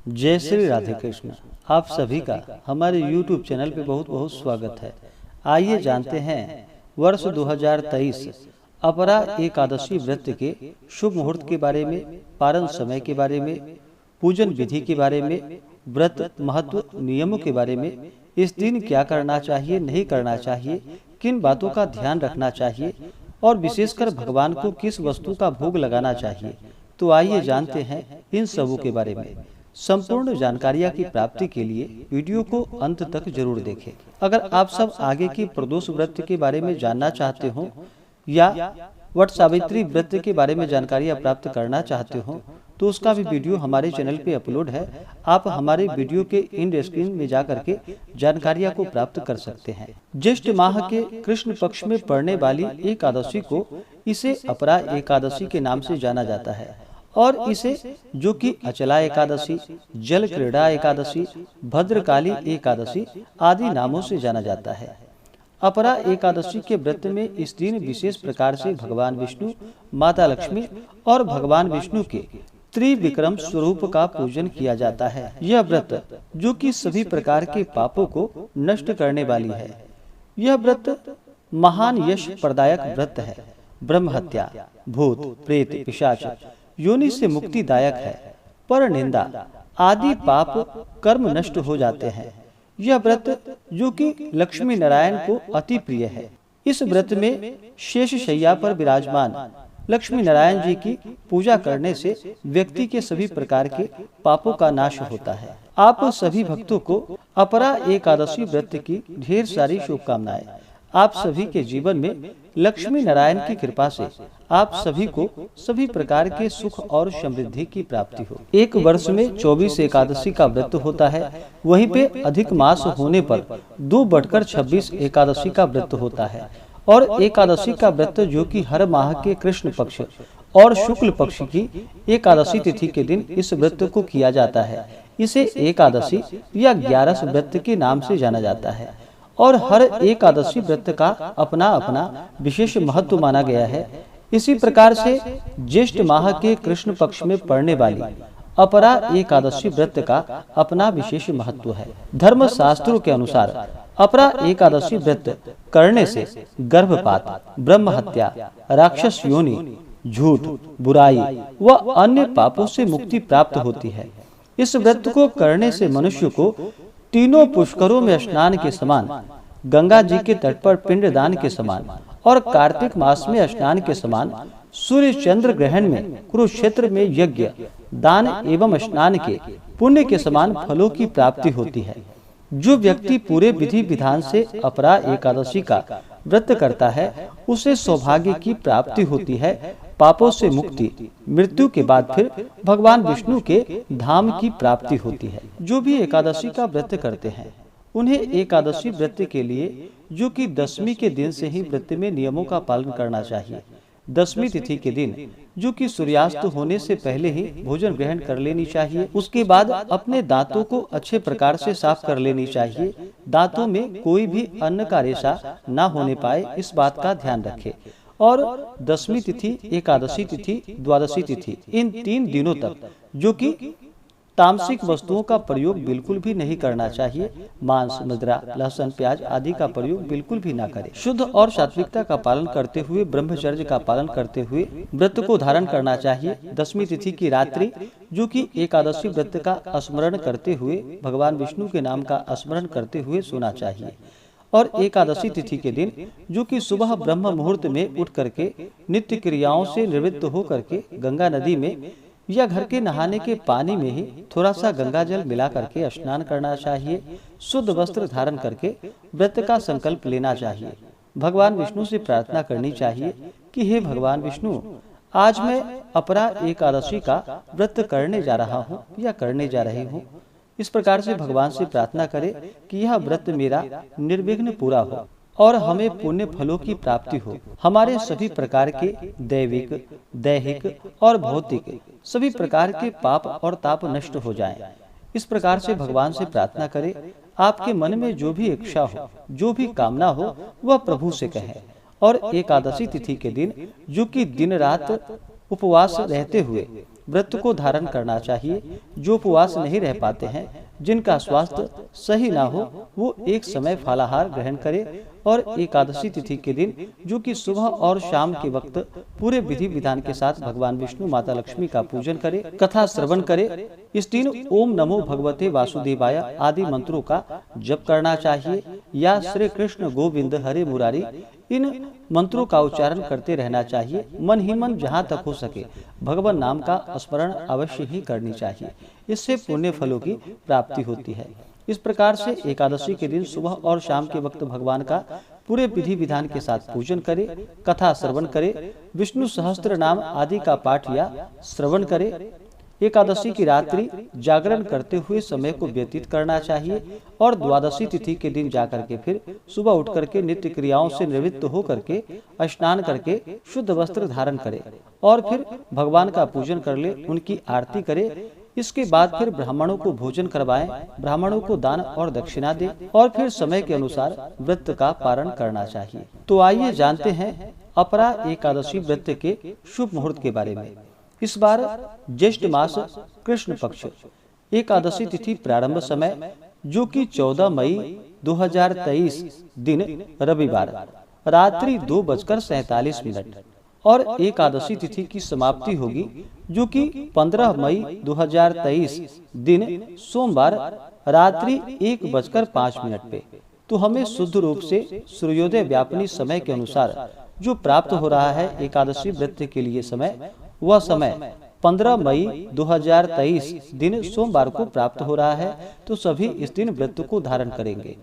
जय श्री राधे कृष्ण। आप सभी का हमारे YouTube चैनल पे बहुत बहुत स्वागत है। आइए जानते हैं वर्ष 2023 अपरा एकादशी व्रत के शुभ मुहूर्त के बारे में, पारण समय के बारे में, पूजन विधि के बारे में, व्रत महत्व नियमों के बारे में, इस दिन क्या करना चाहिए, नहीं करना चाहिए, किन बातों का ध्यान रखना चाहिए और विशेषकर भगवान को किस वस्तु का भोग लगाना चाहिए। तो आइए जानते हैं इन सबों के बारे में। संपूर्ण जानकारियां की प्राप्ति के लिए वीडियो को अंत तक जरूर देखें। अगर आप सब आगे की प्रदोष व्रत के बारे में जानना चाहते हो या वट सावित्री व्रत के बारे में जानकारियां प्राप्त करना चाहते हो तो उसका भी वीडियो हमारे चैनल पे अपलोड है। आप हमारे वीडियो के एंड स्क्रीन में जाकर के जानकारियां को प्राप्त कर सकते हैं। ज्येष्ठ माह के कृष्ण पक्ष में पड़ने वाली एकादशी को इसे अपरा एकादशी के नाम से जाना जाता है और इसे जो कि अचला एकादशी, जल क्रीड़ा एकादशी, भद्रकाली एकादशी आदि नामों से जाना जाता है। अपरा एकादशी के व्रत में इस दिन विशेष प्रकार से भगवान विष्णु, माता लक्ष्मी और भगवान विष्णु के त्रिविक्रम स्वरूप का पूजन किया जाता है। यह व्रत जो कि सभी प्रकार के पापों को नष्ट करने वाली है। यह व्रत महान यश प्रदायक व्रत है। ब्रह्म हत्या, भूत प्रेत पिशाच योनि से मुक्तिदायक है। पर निंदा आदि पाप कर्म नष्ट हो जाते हैं। यह व्रत जो कि लक्ष्मी नारायण को अति प्रिय है। इस व्रत में शेष शैया पर विराजमान लक्ष्मी नारायण जी की पूजा करने से व्यक्ति के सभी प्रकार के पापों का नाश होता है। आप सभी भक्तों को अपरा एकादशी व्रत की ढेर सारी शुभकामनाएं। आप सभी के जीवन में लक्ष्मी नारायण की कृपा से आप सभी को सभी प्रकार के सुख और समृद्धि की प्राप्ति हो। एक वर्ष में 24 एकादशी का व्रत होता है। वहीं पे अधिक मास होने पर 2/26 एकादशी का व्रत होता है और एकादशी का व्रत जो कि हर माह के कृष्ण पक्ष और शुक्ल पक्ष की एकादशी तिथि के दिन इस व्रत को किया जाता है। इसे एकादशी या 11 व्रत के नाम से जाना जाता है और हर एकादशी व्रत का अपना अपना विशेष महत्व माना गया है। इसी प्रकार से ज्येष्ठ माह के कृष्ण पक्ष में पड़ने वाली अपरा एकादशी व्रत का अपना विशेष महत्व है। धर्म शास्त्रों के अनुसार अपरा एकादशी व्रत करने से गर्भपात, ब्रह्म हत्या, राक्षस योनि, झूठ, बुराई व अन्य पापों से मुक्ति प्राप्त होती है। इस व्रत को करने से मनुष्य को तीनों पुष्करों में स्नान के समान, गंगा जी के तट पर पिंडदान के समान और कार्तिक मास में स्नान के समान, सूर्य चंद्र ग्रहण में, कुरुक्षेत्र में यज्ञ, दान एवं स्नान के पुण्य के समान फलों की प्राप्ति होती है। जो व्यक्ति पूरे विधि विधान से अपरा एकादशी का व्रत करता है उसे सौभाग्य की प्राप्ति होती है, पापों से मुक्ति, मृत्यु के बाद फिर भगवान विष्णु के धाम की प्राप्ति होती है। जो भी एकादशी का व्रत करते हैं उन्हें एकादशी व्रत के लिए जो कि दशमी के दिन से ही व्रत में नियमों का पालन करना चाहिए। दशमी तिथि के दिन जो कि सूर्यास्त होने से पहले ही भोजन ग्रहण कर लेनी चाहिए। उसके बाद अपने दांतों को अच्छे प्रकार से साफ कर लेनी चाहिए। दांतों में कोई भी अन्न का रेशा न होने पाए, इस बात का ध्यान रखें। और दशमी तिथि, एकादशी तिथि, द्वादशी तिथि, इन 3 दिनों तक जो कि तामसिक वस्तुओं का प्रयोग बिल्कुल भी नहीं करना चाहिए। मांस, मदिरा, लहसुन, प्याज आदि का प्रयोग बिल्कुल भी ना करें। शुद्ध और सात्विकता का पालन करते हुए, ब्रह्मचर्य का पालन करते हुए व्रत को धारण करना चाहिए। दशमी तिथि की रात्रि जो कि एकादशी व्रत का स्मरण करते हुए, भगवान विष्णु के नाम का स्मरण करते हुए सोना चाहिए। और एकादशी तिथि के दिन जो कि सुबह ब्रह्म मुहूर्त में उठ करके नित्य क्रियाओं से निवृत्त हो करके गंगा नदी में या घर के नहाने के पानी में ही थोड़ा सा गंगा जल मिला करके स्नान करना चाहिए। शुद्ध वस्त्र धारण करके व्रत का संकल्प लेना चाहिए। भगवान विष्णु से प्रार्थना करनी चाहिए कि हे भगवान विष्णु, आज मैं अपरा एकादशी का व्रत करने जा रहा हूँ या करने जा रही हूँ। इस प्रकार से भगवान से प्रार्थना करें कि यह व्रत मेरा निर्विघ्न पूरा हो और हमें पुण्य फलों की प्राप्ति हो। हमारे सभी प्रकार के दैविक, दैहिक और भौतिक सभी प्रकार के पाप और ताप नष्ट हो जाएं। इस प्रकार से भगवान से प्रार्थना करें। आपके मन में जो भी इच्छा हो, जो भी कामना हो, वह प्रभु से कहें। और एकादशी तिथि के दिन जो कि दिन रात उपवास रहते हुए व्रत को धारण करना चाहिए। जो उपवास नहीं रह पाते हैं, जिनका स्वास्थ्य सही ना हो, वो एक समय फलाहार ग्रहण करे और एकादशी तिथि के दिन, जो कि सुबह और शाम के वक्त, पूरे विधि विधान के साथ भगवान विष्णु, माता लक्ष्मी का पूजन करे, कथा श्रवण करे। इस दिन ओम नमो भगवते वासुदेवाय आदि मंत्रों का जप करना चाहिए या श्री कृष्ण गोविंद हरे मुरारी, इन मंत्रों का उच्चारण करते रहना चाहिए। मन ही मन जहाँ तक हो सके भगवान नाम का स्मरण अवश्य ही करनी चाहिए। इससे पुण्य फलों की प्राप्ति होती है। इस प्रकार से एकादशी के दिन सुबह और शाम के वक्त भगवान का पूरे विधि विधान के साथ पूजन करे, कथा श्रवण करे, विष्णु सहस्त्र नाम आदि का पाठ या श्रवण करे। एकादशी की रात्रि जागरण करते हुए समय को व्यतीत करना चाहिए और द्वादशी तिथि के दिन जाकर के फिर सुबह उठ करके नित्य क्रियाओं से निवृत्त हो करके स्नान करके शुद्ध वस्त्र धारण करे और फिर भगवान का पूजन कर ले, उनकी आरती करे। इसके बाद फिर ब्राह्मणों को भोजन करवाएं, ब्राह्मणों को दान और दक्षिणा दे और फिर समय के अनुसार व्रत का पारण करना चाहिए। तो आइए जानते हैं अपरा एकादशी व्रत के शुभ मुहूर्त के बारे में। इस बार ज्येष्ठ मास कृष्ण पक्ष एकादशी तिथि प्रारंभ समय, जो कि 14 मई 2023 दिन रविवार रात्रि 2:47 और एकादशी तिथि की समाप्ति होगी, जो कि 15 मई 2023 दिन सोमवार रात्रि 1:05 पे। तो हमें शुद्ध रूप से सूर्योदय व्यापनी समय के अनुसार जो प्राप्त हो रहा है एकादशी व्रत के लिए समय, वह समय 15 मई 2023 दिन सोमवार को प्राप्त हो रहा है। तो सभी इस दिन व्रत को धारण करेंगे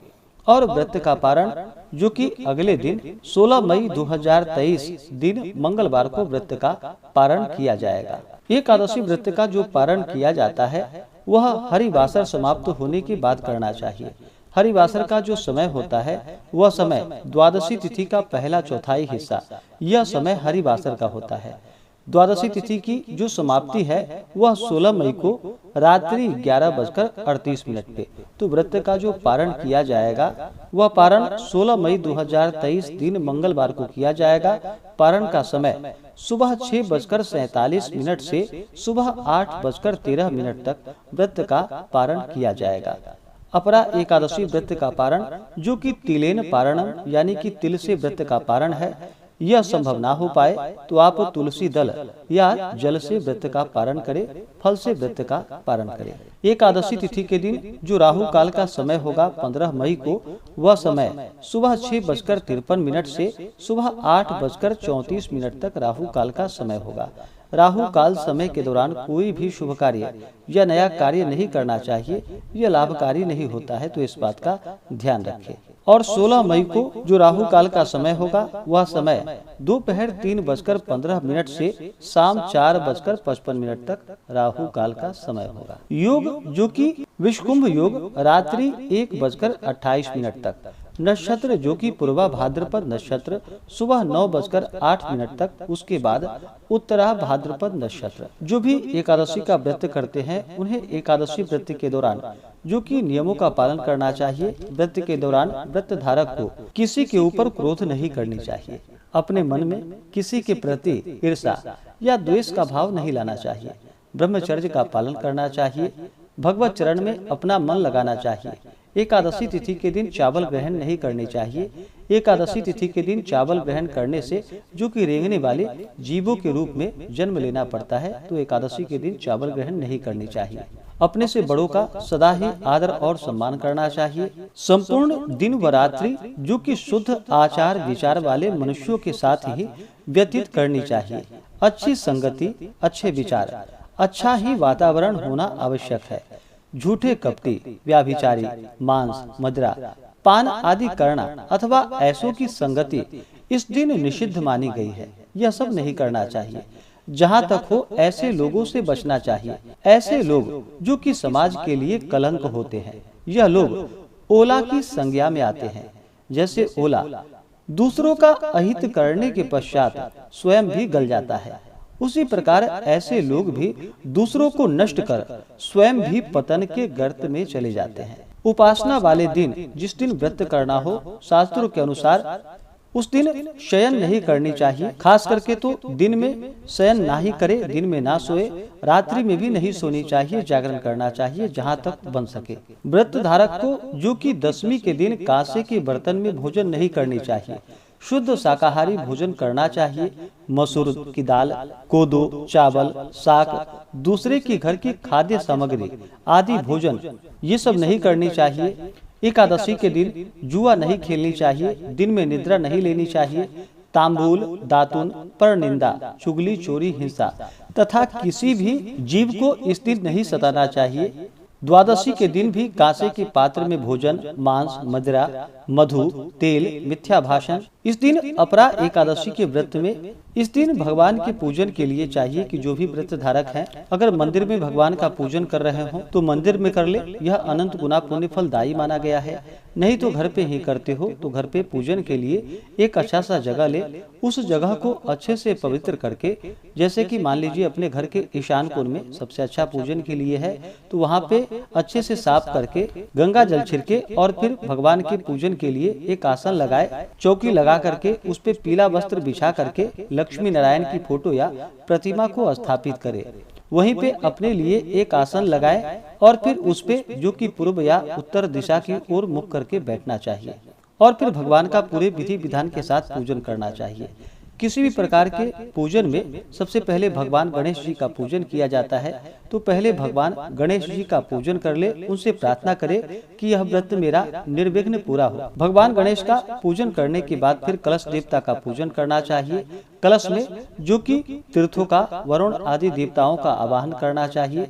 और व्रत का पारण, जो कि अगले दिन 16 मई 2023 दिन मंगलवार को व्रत का पारण किया जाएगा। एकादशी व्रत का जो पारण किया जाता है वह हरिवासर समाप्त होने के बाद करना चाहिए। हरिवासर का जो समय होता है वह समय द्वादशी तिथि का पहला चौथाई हिस्सा, यह समय हरिवासर का होता है। द्वादशी तिथि की जो समाप्ति है वह 16 मई को रात्रि 11:38 पे। तो व्रत का जो पारण किया जाएगा वह पारण 16 मई 2023 दिन मंगलवार को किया जाएगा। पारण का समय सुबह 6:47 से सुबह 8:13 तक व्रत का पारण किया जाएगा। अपरा एकादशी व्रत का पारण, जो कि तिलेन पारणम यानी कि तिल से व्रत का पारण है, यह संभव ना हो पाए तो आप तुलसी दल या जल से व्रत का पारण करें, फल से व्रत का पारण करें। एकादशी तिथि के दिन जो राहु काल का समय होगा 15 मई को, वह समय सुबह 6:53 से सुबह 8:34 तक राहु काल का समय होगा। राहु काल समय के दौरान कोई भी शुभ कार्य या नया कार्य नहीं करना चाहिए, यह लाभकारी नहीं होता है, तो इस बात का ध्यान रखें। और 16 मई को जो राहु काल का समय होगा वह समय दोपहर 3:15 से शाम 4:55 तक राहु काल का समय होगा। योग, जो कि विषकुंभ योग, रात्रि 1:28 तक। नक्षत्र, जो कि पूर्वा भाद्रपद नक्षत्र, सुबह 9:08 तक। उसके बाद उत्तरा भाद्रपद नक्षत्र। जो भी एकादशी का व्रत करते हैं उन्हें एकादशी व्रत के दौरान जो कि नियमों का पालन करना चाहिए। व्रत के दौरान व्रत धारक को किसी के ऊपर क्रोध नहीं करनी चाहिए। अपने मन में किसी के प्रति ईर्ष्या या द्वेष का भाव नहीं लाना चाहिए। ब्रह्मचर्य का पालन करना चाहिए। भगवत चरण में अपना मन लगाना चाहिए। एकादशी तिथि के दिन चावल ग्रहण नहीं करनी चाहिए। एकादशी तिथि के दिन चावल ग्रहण करने से जो कि रेंगने वाले जीवों के रूप में जन्म लेना पड़ता है, तो एकादशी के दिन चावल ग्रहण नहीं करनी चाहिए। अपने से बड़ों का सदा ही आदर और सम्मान करना चाहिए। संपूर्ण दिन व रात्रि जो कि शुद्ध आचार विचार वाले मनुष्यों के साथ ही व्यतीत करनी चाहिए। अच्छी संगति, अच्छे विचार, अच्छा ही वातावरण होना आवश्यक है। झूठे, कपटी, व्याभिचारी, मांस, मदिरा, पान आदि करना अथवा ऐसों की संगति इस दिन निषिद्ध मानी गई है। यह सब नहीं करना चाहिए। जहाँ तक हो ऐसे लोगों से बचना चाहिए। ऐसे लोग जो कि समाज के लिए कलंक होते हैं। यह लोग ओला की संज्ञा में आते हैं। जैसे ओला दूसरों का अहित करने के पश्चात स्वयं भी गल जाता है, उसी प्रकार ऐसे लोग भी दूसरों को नष्ट कर स्वयं भी पतन के गर्त में चले जाते हैं। उपासना वाले दिन जिस दिन व्रत करना हो, शास्त्रों के अनुसार उस दिन शयन नहीं करनी चाहिए, खास करके तो दिन में शयन ना ही करे, दिन में ना सोए, रात्रि में भी नहीं सोनी चाहिए, जागरण करना चाहिए जहाँ तक बन सके। व्रत धारक को जो कि दशमी के दिन कांसे के बर्तन में भोजन नहीं करनी चाहिए, शुद्ध शाकाहारी भोजन करना चाहिए। मसूर की दाल, कोदो, चावल, साग, दूसरे की घर की खाद्य सामग्री आदि भोजन ये सब नहीं करनी चाहिए। एकादशी के दिन जुआ नहीं खेलनी चाहिए, दिन में निद्रा नहीं लेनी चाहिए। तांबूल, दातुन, परनिंदा, चुगली, चोरी, हिंसा तथा किसी भी जीव को इस दिन नहीं सताना चाहिए। द्वादशी के दिन भी कांसे के पात्र में भोजन, मांस, मदिरा, मधु, तेल, मिथ्या भाषण। इस दिन अपरा एकादशी के व्रत में इस दिन भगवान के पूजन के लिए चाहिए कि जो भी व्रत धारक हैं, अगर मंदिर में भगवान का पूजन कर रहे हो तो मंदिर में कर ले, यह अनंत गुना पुण्य फलदायी माना गया है। नहीं तो घर पे ही करते हो तो घर पे पूजन के लिए एक अच्छा सा जगह ले, उस जगह को अच्छे से पवित्र करके, जैसे कि मान लीजिए अपने घर के ईशान कोण में सबसे अच्छा पूजन के लिए है, तो वहाँ पे अच्छे से साफ करके गंगा जल छिड़के और फिर भगवान के पूजन के लिए एक आसन लगाए, चौकी लगा करके उस पे पीला वस्त्र बिछा करके लक्ष्मी नारायण की फोटो या प्रतिमा को स्थापित करे। वहीं पे अपने लिए एक आसन लगाए और फिर उस पे जो कि पूर्व या उत्तर दिशा की ओर मुख करके बैठना चाहिए और फिर भगवान का पूरे विधि विधान के साथ पूजन करना चाहिए। किसी भी प्रकार के पूजन में सबसे पहले भगवान गणेश जी का पूजन किया जाता है, तो पहले भगवान गणेश जी का पूजन कर ले, उनसे प्रार्थना करे कि यह व्रत मेरा निर्विघ्न पूरा हो। भगवान गणेश का पूजन करने के बाद फिर कलश देवता का पूजन करना चाहिए। कलश में जो कि तीर्थों का, वरुण आदि देवताओं का आवाहन करना चाहिए।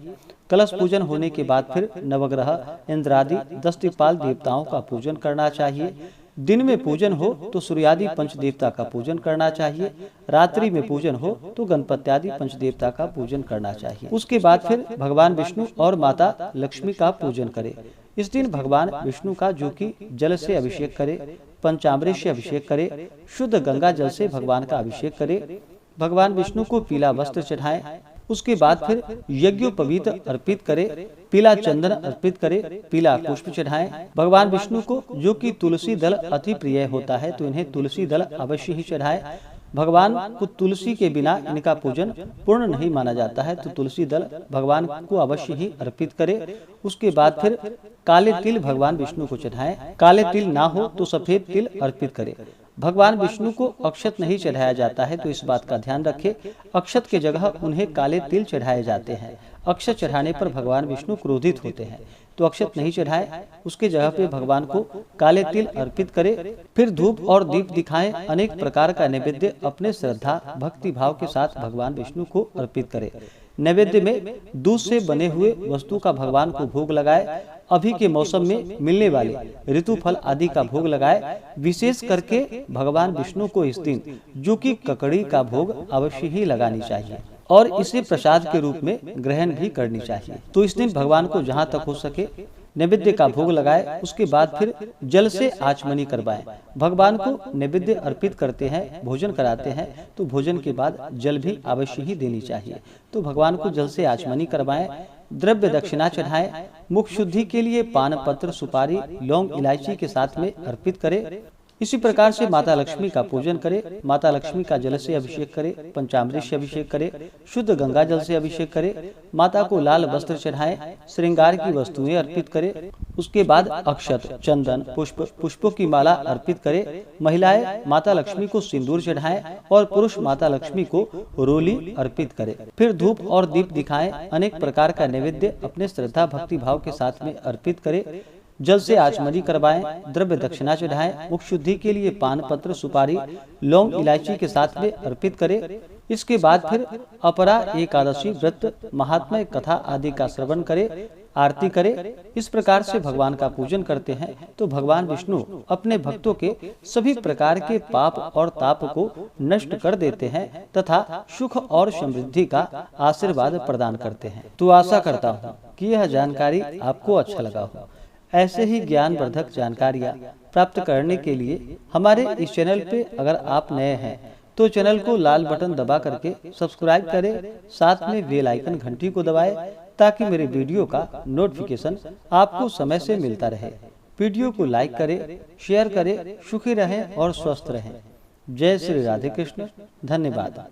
कलश पूजन होने के बाद फिर नवग्रह, इंद्रादि, 10 दिक्पाल देवताओं का पूजन करना चाहिए। दिन में पूजन हो तो सूर्यादि पंच देवता का पूजन करना चाहिए, रात्रि में पूजन हो तो गणपत्यादि पंच देवता का पूजन करना चाहिए। उसके बाद फिर भगवान विष्णु और माता लक्ष्मी का पूजन करे। इस दिन भगवान विष्णु का जो कि जल से अभिषेक करे, पंचामृत से अभिषेक करे, शुद्ध गंगा जल से भगवान का अभिषेक करे। भगवान विष्णु को पीला वस्त्र चढ़ाएं, उसके बाद फिर यज्ञोपवीत अर्पित करे, पीला चंदन अर्पित करे, पीला पुष्प चढ़ाएं। भगवान विष्णु को जो कि तुलसी दल अति प्रिय होता है, तो इन्हें तुलसी दल अवश्य ही चढ़ाएं। भगवान को तुलसी के बिना इनका पूजन पूर्ण नहीं माना जाता है, तो तुलसी दल भगवान को अवश्य ही अर्पित करे। उसके बाद फिर काले तिल भगवान विष्णु को चढ़ाएं, काले तिल ना हो तो सफेद तिल अर्पित करे। भगवान विष्णु को अक्षत नहीं चढ़ाया जाता है, तो इस बात का ध्यान रखें, अक्षत के जगह उन्हें काले तिल चढ़ाए जाते हैं। अक्षत चढ़ाने पर भगवान विष्णु क्रोधित होते हैं, तो अक्षत नहीं चढ़ाए, उसके जगह पे भगवान को काले तिल अर्पित करे। फिर धूप और दीप दिखाएं, अनेक प्रकार का नैवेद्य अपने श्रद्धा भक्ति भाव के साथ भगवान विष्णु को अर्पित करे। नैवेद्य में दूध से बने हुए वस्तु का भगवान को भोग लगाए। अभी के मौसम में मिलने वाले ऋतु फल आदि का भोग लगाए। विशेष करके भगवान विष्णु को इस दिन जो कि ककड़ी का भोग अवश्य ही लगानी चाहिए और इसे प्रसाद के रूप में ग्रहण भी करनी चाहिए। तो इस दिन भगवान को जहाँ तक हो सके नैवेद्य का भोग लगाए। उसके बाद फिर जल से आचमनी करवाएं। भगवान को नैवेद्य अर्पित करते हैं, भोजन कराते हैं, तो भोजन के बाद जल भी अवश्य ही देनी चाहिए। तो भगवान को जल से आचमनी करवाएं। द्रव्य दक्षिणा चढ़ाएं। मुख शुद्धि के लिए पान पत्र, सुपारी, लौंग, इलायची के साथ में अर्पित करें। इसी प्रकार से माता लक्ष्मी का पूजन करे। माता लक्ष्मी का जल से अभिषेक करे, पंचामृत से अभिषेक करे, शुद्ध गंगा जल से अभिषेक करे। माता को लाल वस्त्र चढ़ाएं, श्रृंगार की वस्तुएं अर्पित करे। उसके बाद अक्षत, चंदन, पुष्पों की माला अर्पित करे। महिलाएं माता लक्ष्मी को सिंदूर चढ़ाएं और पुरुष माता लक्ष्मी को रोली अर्पित करे। फिर धूप और दीप दिखाएं, अनेक प्रकार का नैवेद्य अपने श्रद्धा भक्ति भाव के साथ में अर्पित करे। जल से आचमनी करवाएं, द्रव्य दक्षिणा चढ़ाएं। मुख शुद्धि के लिए पान पत्र, सुपारी, लौंग, इलायची के साथ में अर्पित करें। इसके बाद फिर अपरा एकादशी व्रत महात्म्य कथा आदि का श्रवण करे, आरती करे। इस प्रकार से भगवान का पूजन करते हैं तो भगवान विष्णु अपने भक्तों के सभी प्रकार के पाप और ताप को नष्ट कर देते हैं तथा सुख और समृद्धि का आशीर्वाद प्रदान करते हैं। तो आशा करता हूँ कि यह जानकारी आपको अच्छा लगा हो। ऐसे ही ज्ञानवर्धक जानकारियाँ प्राप्त करने के लिए हमारे इस चैनल पे अगर आप नए हैं तो चैनल को लाल बटन दबा करके सब्सक्राइब करें, साथ में बेल आइकन घंटी को दबाएं ताकि मेरे वीडियो का नोटिफिकेशन आपको समय से मिलता रहे। वीडियो को लाइक करें, शेयर करें। सुखी रहें और स्वस्थ रहें। जय श्री राधे कृष्ण। धन्यवाद।